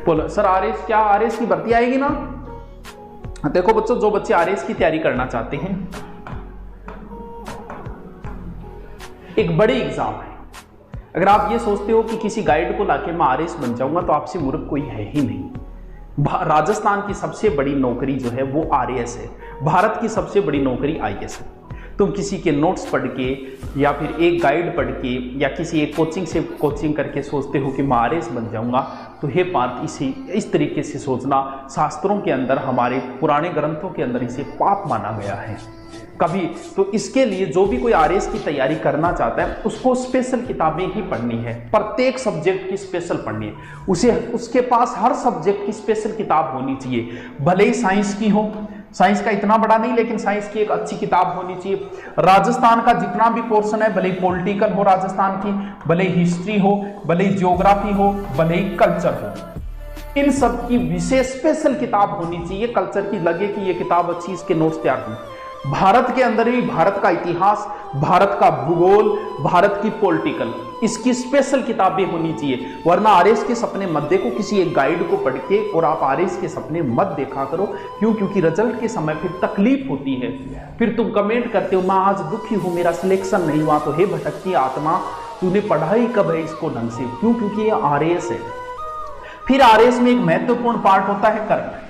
बोलो sir RS क्या RS की भर्ती आएगी ना? देखो बच्चों, जो बच्चे आरएस की तैयारी करना चाहते हैं, एक बड़ी एग्जाम है। अगर आप ये सोचते हो कि किसी गाइड को लाके मैं आरएस बन जाऊंगा तो आपसे मूर्ख कोई है ही नहीं। राजस्थान की सबसे बड़ी नौकरी जो है वो आरएस है। भारत की सबसे बड़ी नौकरी आईएएस है। तुम किसी के नोट्स पढ़ के या फिर एक गाइड पढ़ के या किसी एक कोचिंग से कोचिंग करके सोचते हो कि मैं आरएस बन जाऊंगा, तो हे पार्थ इस तरीके से सोचना शास्त्रों के अंदर, हमारे पुराने ग्रंथों के अंदर इसे पाप माना गया है कभी। तो इसके लिए जो भी कोई आरएस की तैयारी करना चाहता है उसको स्पेशल किताबें ही पढ़नी है, प्रत्येक सब्जेक्ट की स्पेशल पढ़नी है। उसके पास हर सब्जेक्ट की स्पेशल किताब होनी चाहिए, भले ही साइंस की हो, साइंस का इतना बड़ा नहीं लेकिन साइंस की एक अच्छी किताब होनी चाहिए। राजस्थान का जितना भी पोर्शन है, भले ही पॉलिटिकल हो राजस्थान की, भले ही हिस्ट्री हो, भले ही ज्योग्राफी हो, भले ही कल्चर हो, इन सब की विशेष स्पेशल किताब होनी चाहिए। कल्चर की लगे कि ये किताब अच्छी, इसके नोट्स तैयार हों। भारत के अंदर ही भारत का इतिहास, भारत का भूगोल, भारत की पॉलिटिकल, इसकी स्पेशल किताबें होनी चाहिए। वरना आरएस के सपने मत देखो किसी एक गाइड को पढ़ के, और आप आरएस के सपने मत देखा करो। क्यों? क्योंकि रिजल्ट के समय फिर तकलीफ होती है। फिर तुम कमेंट करते हो मैं आज दुखी हूं, मेरा सिलेक्शन नहीं हुआ। तो हे भटकती आत्मा, तूने पढ़ाई कब है इसको ढंग से? क्यों? क्योंकि ये आरएस है। फिर आरएस में एक महत्वपूर्ण पार्ट होता है करंट।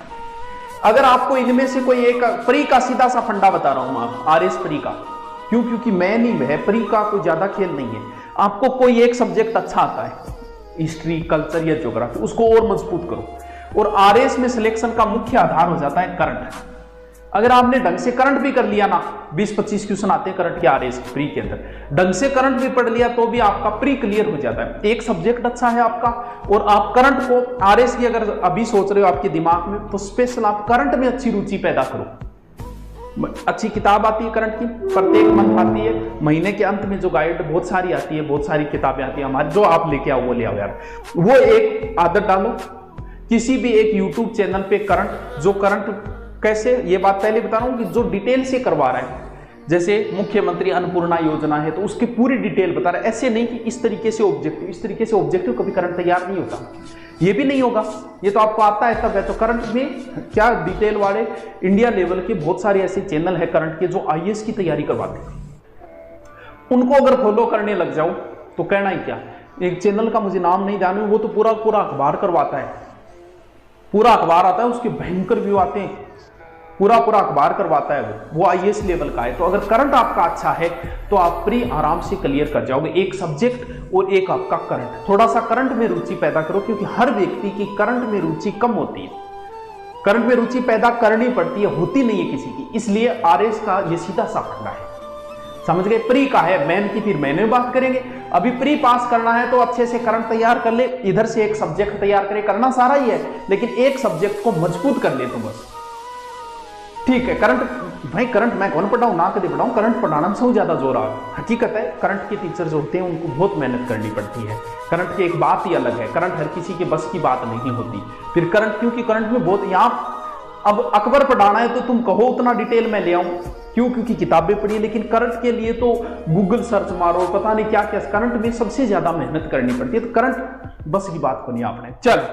अगर आपको इनमें से कोई एक, प्री का सीधा सा फंडा बता रहा हूं मैं, आरएस प्री का। क्यों? क्योंकि मैं नहीं है, प्री का कोई ज्यादा खेल नहीं है। आपको कोई एक सब्जेक्ट अच्छा आता है, हिस्ट्री, कल्चर या ज्योग्राफी, उसको और मजबूत करो। और आरएस में सिलेक्शन का मुख्य आधार हो जाता है करंट। अगर आपने ढंग से करंट भी कर लिया ना, 20-25 क्वेश्चन आते हैं करंट के आरएस प्री के अंदर, ढंग से करंट भी पढ़ लिया तो भी आपका प्री क्लियर हो जाता है। एक सब्जेक्ट अच्छा है आपका, और आप करंट को, आरएस की अगर अभी सोच रहे हो आपके दिमाग में, तो स्पेशल आप करंट में अच्छी रुचि पैदा करो। अच्छी किताब आती है करंट की, प्रत्येक मंथ आती है, महीने के अंत में जो गाइड बहुत सारी आती है, बहुत सारी किताबें आती है हमारी, जो आप लेके आओ वो ले आओ यार। वो एक आदत डालो, किसी भी एक यूट्यूब चैनल पे करंट, जो करंट कैसे, ये बात पहले बता रहा हूं कि जो डिटेल से करवा रहा है, जैसे मुख्यमंत्री अन्नपूर्णा योजना है तो उसकी पूरी डिटेल बता रहा है। ऐसे नहीं कि इस तरीके से ऑब्जेक्टिव, इस तरीके से ऑब्जेक्टिव कभी करंट तैयार नहीं होता, ये भी नहीं होगा। ये तो आपको आता है तब है। तो करंट में क्या डिटेल वाले इंडिया लेवल के बहुत सारे ऐसे चैनल है करंट के जो आईएएस की तैयारी करवाते हैं। उनको अगर फॉलो करने लग जाओ तो कहना ही क्या। एक चैनल का मुझे नाम नहीं जानू, वो तो पूरा अखबार करवाता है, पूरा अखबार आता है, उसके भयंकर व्यू आते हैं, पूरा अखबार करवाता है वो आईएएस लेवल का है। तो अगर करंट आपका अच्छा है तो आप प्री आराम से क्लियर कर जाओगे। एक सब्जेक्ट और एक आपका करंट, थोड़ा सा करंट में रुचि पैदा करो, क्योंकि हर व्यक्ति की करंट में रुचि कम होती है। करंट में रुचि पैदा करनी पड़ती है, होती नहीं है किसी की। इसलिए आरएस का ये सीधा सा फंडा है, समझ गए। प्री का है, मेन की फिर मैंने बात करेंगे। अभी प्री पास करना है तो अच्छे से करंट तैयार कर ले, इधर से एक सब्जेक्ट तैयार करे, करना सारा ही है, लेकिन एक सब्जेक्ट को मजबूत कर ले तो बस ठीक है। करंट भाई, करंट मैं कौन पढ़ाऊं, ना कभी पढ़ाऊं, करंट पढ़ाना में सबसे ज्यादा जोर आ। हकीकत है, करंट के टीचर जो होते हैं उनको बहुत मेहनत करनी पड़ती है। करंट की एक बात ही अलग है, करंट हर किसी के बस की बात नहीं होती। फिर करंट, क्योंकि करंट में बहुत, यहाँ अब अकबर पढ़ाना है तो तुम कहो उतना डिटेल में ले आऊं, क्यों? क्योंकि किताबें पढ़ी। लेकिन करंट के लिए तो गूगल सर्च मारो, पता नहीं क्या क्या। करंट में सबसे ज्यादा मेहनत करनी पड़ती है, तो करंट बस की बात को नहीं आपने। चल